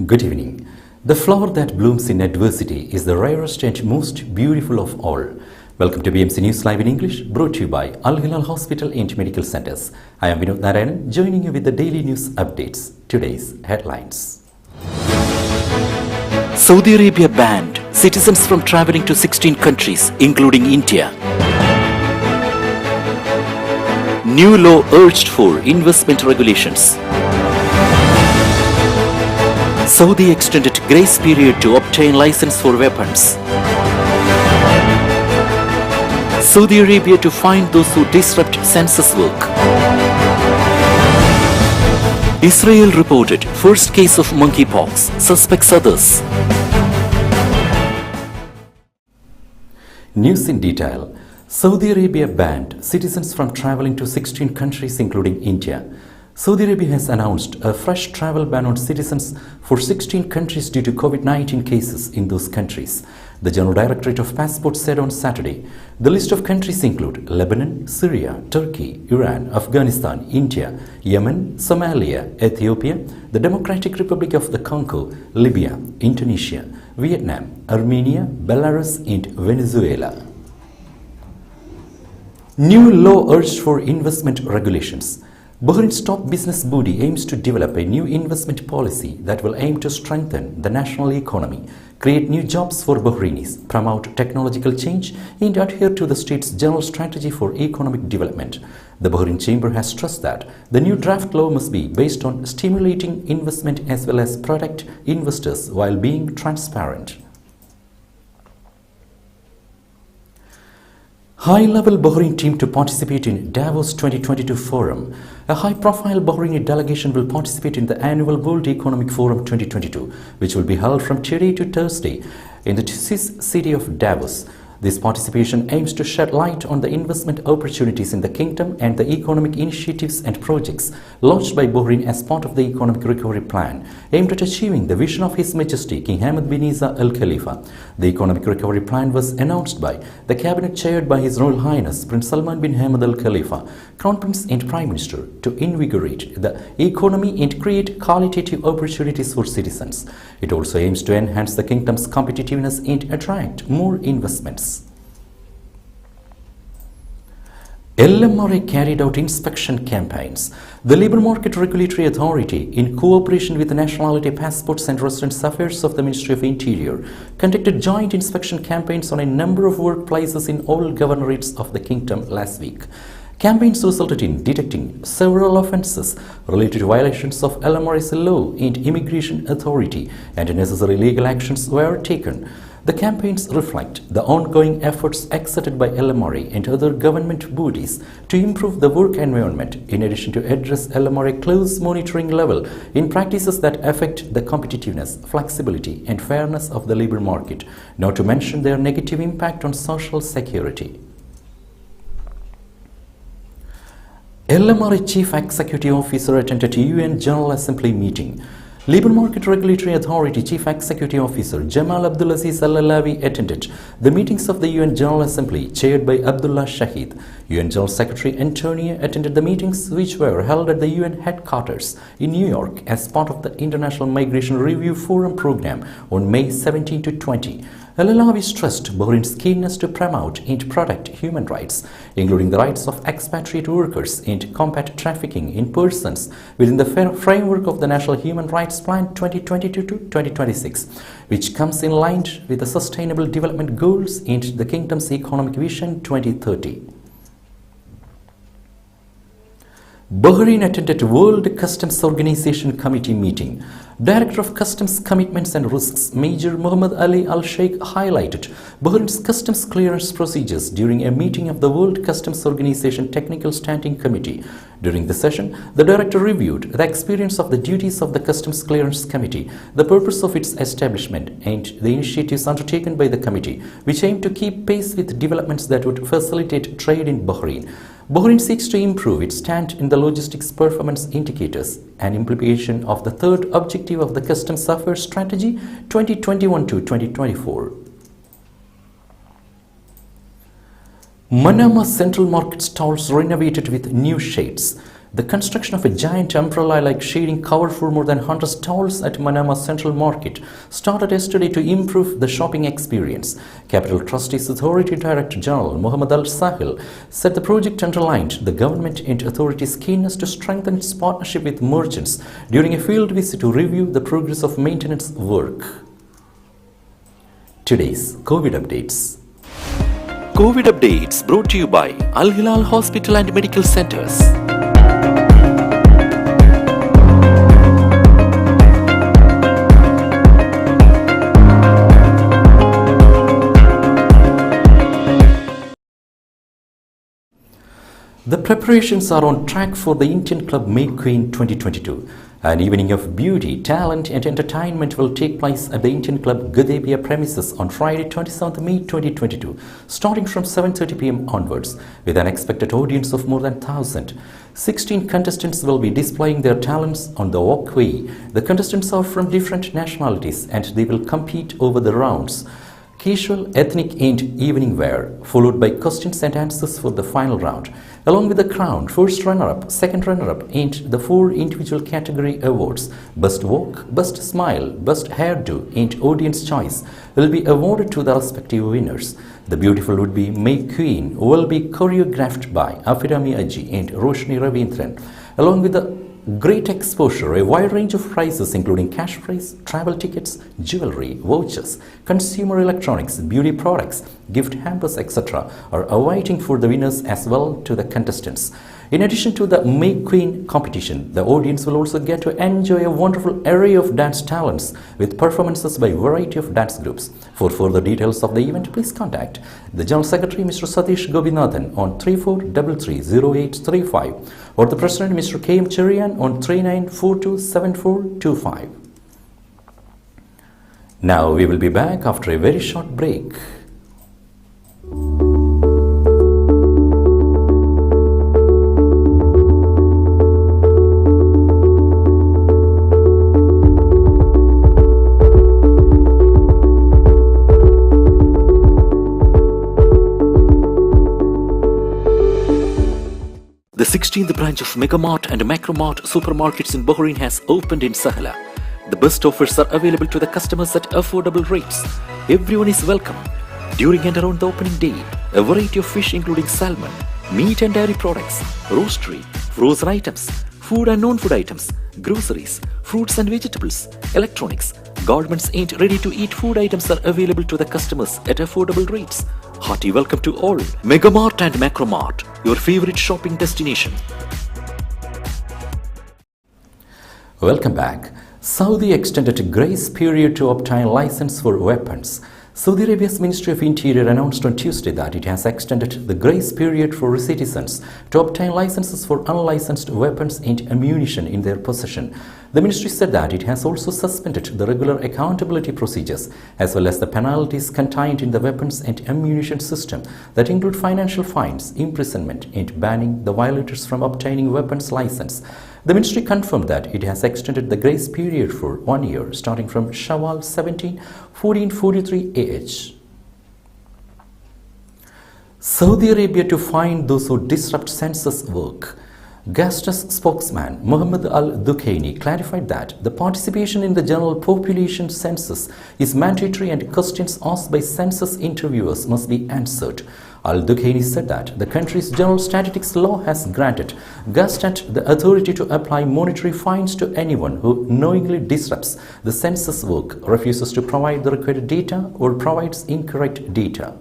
Good evening. The flower that blooms in adversity is the rarest and most beautiful of all. Welcome to BMC News Live in English, brought to you by Al Hilal Hospital and Medical Centers. I am Vinod Narayanan, joining you with the daily news updates. Today's headlines. Saudi Arabia banned citizens from traveling to 16 countries, including India. New law urged for investment regulations. Saudi extended grace period to obtain license for weapons. Saudi Arabia to fine those who disrupt census work. Israel reported first case of monkeypox, suspects others. News in detail. Saudi Arabia banned citizens from traveling to 16 countries, including India. Saudi Arabia has announced a fresh travel ban on citizens for 16 countries due to COVID-19 cases in those countries. The General Directorate of Passports said on Saturday, the list of countries include Lebanon, Syria, Turkey, Iran, Afghanistan, India, Yemen, Somalia, Ethiopia, the Democratic Republic of the Congo, Libya, Indonesia, Vietnam, Armenia, Belarus and Venezuela. New law urged for investment regulations. Bahrain's top business body aims to develop a new investment policy that will aim to strengthen the national economy, create new jobs for Bahrainis, promote technological change, and adhere to the state's general strategy for economic development. The Bahrain Chamber has stressed that the new draft law must be based on stimulating investment as well as protect investors while being transparent. High-level Bahrain team to participate in Davos 2022 Forum. A high-profile Bahraini delegation will participate in the annual World Economic Forum 2022, which will be held from today to Thursday in the Swiss city of Davos. This participation aims to shed light on the investment opportunities in the kingdom and the economic initiatives and projects launched by Bahrain as part of the Economic Recovery Plan, aimed at achieving the vision of His Majesty King Hamad bin Isa Al Khalifa. The Economic Recovery Plan was announced by the cabinet chaired by His Royal Highness Prince Salman bin Hamad Al Khalifa, Crown Prince and Prime Minister, to invigorate the economy and create qualitative opportunities for citizens. It also aims to enhance the kingdom's competitiveness and attract more investments. LMRA carried out inspection campaigns. The Labour Market Regulatory Authority, in cooperation with the Nationality, Passports and Residence Affairs of the Ministry of Interior, conducted joint inspection campaigns on a number of workplaces in all governorates of the kingdom last week. Campaigns resulted in detecting several offences related to violations of LMRA's law and immigration authority, and necessary legal actions were taken. The campaigns reflect the ongoing efforts exerted by LMRA and other government bodies to improve the work environment, in addition to address LMRA close monitoring level in practices that affect the competitiveness, flexibility and fairness of the labour market, not to mention their negative impact on social security. LMRA Chief Executive Officer attended a UN General Assembly meeting. Labour Market Regulatory Authority Chief Executive Officer Jamal Abdulaziz Al-Alawi attended the meetings of the UN General Assembly chaired by Abdullah Shahid. UN General Secretary Antonio attended the meetings, which were held at the UN headquarters in New York as part of the International Migration Review Forum program on May 17 to 20. Al-Alawi stressed Bahrain's keenness to promote and protect human rights, including the rights of expatriate workers, and combat trafficking in persons within the framework of the National Human Rights Plan 2022-2026, which comes in line with the Sustainable Development Goals and the Kingdom's Economic Vision 2030. Bahrain attended World Customs Organization Committee meeting. Director of Customs Commitments and Risks, Major Muhammad Ali Al-Sheikh, highlighted Bahrain's customs clearance procedures during a meeting of the World Customs Organization Technical Standing Committee. During the session, the director reviewed the experience of the duties of the Customs Clearance Committee, the purpose of its establishment, and the initiatives undertaken by the committee, which aim to keep pace with developments that would facilitate trade in Bahrain. Bahrain seeks to improve its stand in the logistics performance indicators and implementation of the third objective of the Customs Affairs Strategy 2021-2024. Manama Central Market stalls renovated with new shades. The construction of a giant umbrella-like shading cover for more than 100 stalls at Manama Central Market started yesterday to improve the shopping experience. Capital Trustees Authority Director General Muhammad Al Sahil said the project underlined the government and authorities' keenness to strengthen its partnership with merchants during a field visit to review the progress of maintenance work. Today's COVID updates. COVID updates brought to you by Al Hilal Hospital and Medical Centers. The preparations are on track for the Indian club Make Queen 2022. An evening of beauty, talent and entertainment will take place at the Indian club Gadebia premises on Friday 27th May 2022, starting from 7:30 p.m. onwards, with an expected audience of more than 1,000. 16 contestants will be displaying their talents on the walkway. The contestants are from different nationalities and they will compete over the rounds. Casual, ethnic and evening wear, followed by questions and answers for the final round. Along with the crown, first runner-up, second runner-up and the 4 individual category awards, Best Walk, Best Smile, Best Hairdo and Audience Choice will be awarded to the respective winners. The beautiful would-be Make Queen will be choreographed by Afirami Aji and Roshni Ravindran. Along with the great exposure, a wide range of prizes including cash prize, travel tickets, jewelry, vouchers, consumer electronics, beauty products, gift hampers, etc. are awaiting for the winners as well to the contestants. In addition to the Make Queen competition, the audience will also get to enjoy a wonderful array of dance talents with performances by a variety of dance groups. For further details of the event, please contact the General Secretary Mr. Satish Gobinathan on 34330835 or the President Mr. K. M. Cherian on 39427425. Now we will be back after a very short break. The 16th branch of Megamart and Macromart supermarkets in Bahrain has opened in Sahla. The best offers are available to the customers at affordable rates. Everyone is welcome. During and around the opening day, a variety of fish including salmon, meat and dairy products, roastery, frozen items, food and non-food items, groceries, fruits and vegetables, electronics, garments and ready-to-eat food items are available to the customers at affordable rates. Hearty welcome to all. Megamart and Macromart, your favorite shopping destination. Welcome back. Saudi extended a grace period to obtain license for weapons. Saudi Arabia's Ministry of Interior announced on Tuesday that it has extended the grace period for citizens to obtain licenses for unlicensed weapons and ammunition in their possession. The ministry said that it has also suspended the regular accountability procedures as well as the penalties contained in the weapons and ammunition system that include financial fines, imprisonment and banning the violators from obtaining weapons license. The ministry confirmed that it has extended the grace period for 1 year starting from Shawwal 17, 1443 AH. Saudi Arabia to fine those who disrupt census work. Gastas spokesman Mohammed Al-Dukaini clarified that the participation in the general population census is mandatory and questions asked by census interviewers must be answered. Al-Dukaini said that the country's general statistics law has granted Gastat the authority to apply monetary fines to anyone who knowingly disrupts the census work, refuses to provide the required data or provides incorrect data.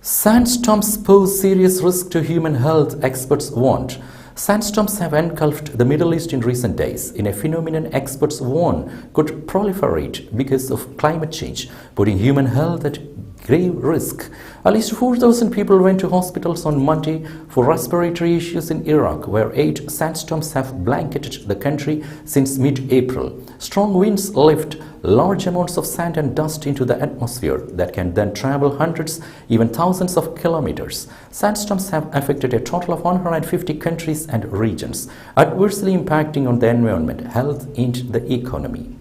Sandstorms pose serious risk to human health, experts warned. Sandstorms have engulfed the Middle East in recent days in a phenomenon experts warn could proliferate because of climate change, putting human health at grave risk. At least 4,000 people went to hospitals on Monday for respiratory issues in Iraq, where 8 sandstorms have blanketed the country since mid-April. Strong winds lift large amounts of sand and dust into the atmosphere that can then travel hundreds, even thousands of kilometers. Sandstorms have affected a total of 150 countries and regions, adversely impacting on the environment, health, and the economy.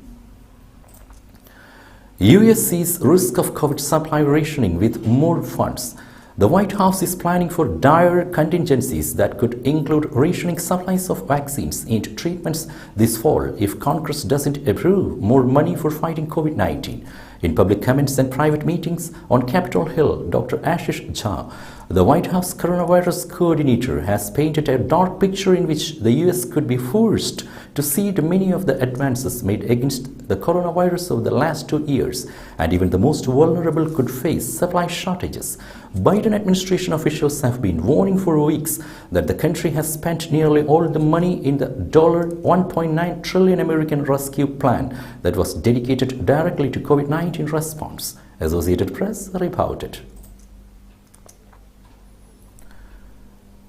US sees risk of COVID supply rationing with more funds. The White House is planning for dire contingencies that could include rationing supplies of vaccines and treatments this fall if Congress doesn't approve more money for fighting COVID-19. In public comments and private meetings on Capitol Hill, Dr. Ashish Jha, the White House coronavirus coordinator, has painted a dark picture in which the US could be forced to cede many of the advances made against the coronavirus over the last 2 years, and even the most vulnerable could face supply shortages. Biden administration officials have been warning for weeks that the country has spent nearly all the money in the $1.9 trillion American Rescue Plan that was dedicated directly to COVID-19 response, Associated Press reported.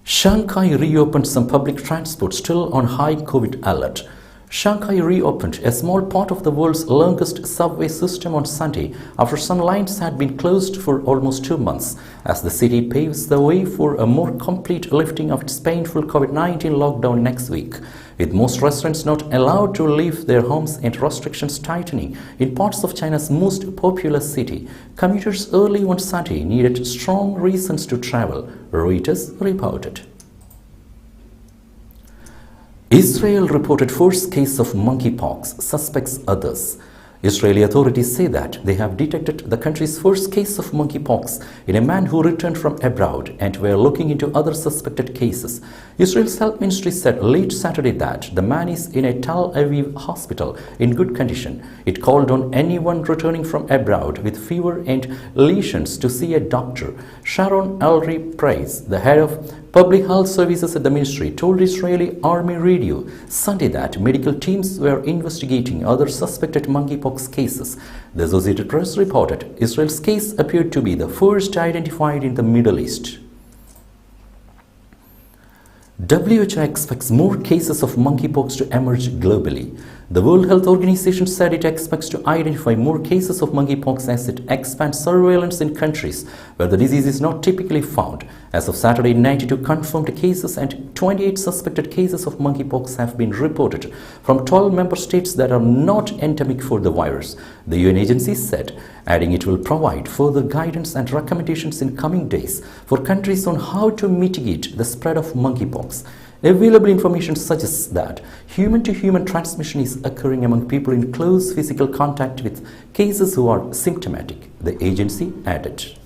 Shanghai reopened some public transport still on high COVID alert. Shanghai reopened a small part of the world's longest subway system on Sunday after some lines had been closed for almost 2 months, as the city paves the way for a more complete lifting of its painful COVID-19 lockdown next week, with most residents not allowed to leave their homes and restrictions tightening in parts of China's most populous city. Commuters early on Sunday needed strong reasons to travel, Reuters reported. Israel reported first case of monkeypox, suspects others. Israeli authorities say that they have detected the country's first case of monkeypox in a man who returned from abroad and were looking into other suspected cases. Israel's health ministry said late Saturday that the man is in a Tel Aviv hospital in good condition. It called on anyone returning from abroad with fever and lesions to see a doctor. Sharon Elri Price, the head of Public Health Services at the ministry, told Israeli Army Radio Sunday that medical teams were investigating other suspected monkeypox cases. The Associated Press reported Israel's case appeared to be the first identified in the Middle East. WHO expects more cases of monkeypox to emerge globally. The World Health Organization said it expects to identify more cases of monkeypox as it expands surveillance in countries where the disease is not typically found. As of Saturday, 92 confirmed cases and 28 suspected cases of monkeypox have been reported from 12 member states that are not endemic for the virus, the UN agency said, adding it will provide further guidance and recommendations in coming days for countries on how to mitigate the spread of monkeypox. Available information suggests that human-to-human transmission is occurring among people in close physical contact with cases who are symptomatic, the agency added.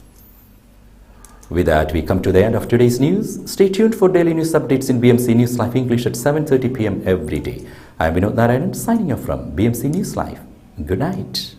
With that, we come to the end of today's news. Stay tuned for daily news updates in BMC News Live English at 7:30 p.m. every day. I am Vinod Narayanan signing off from BMC News Live. Good night.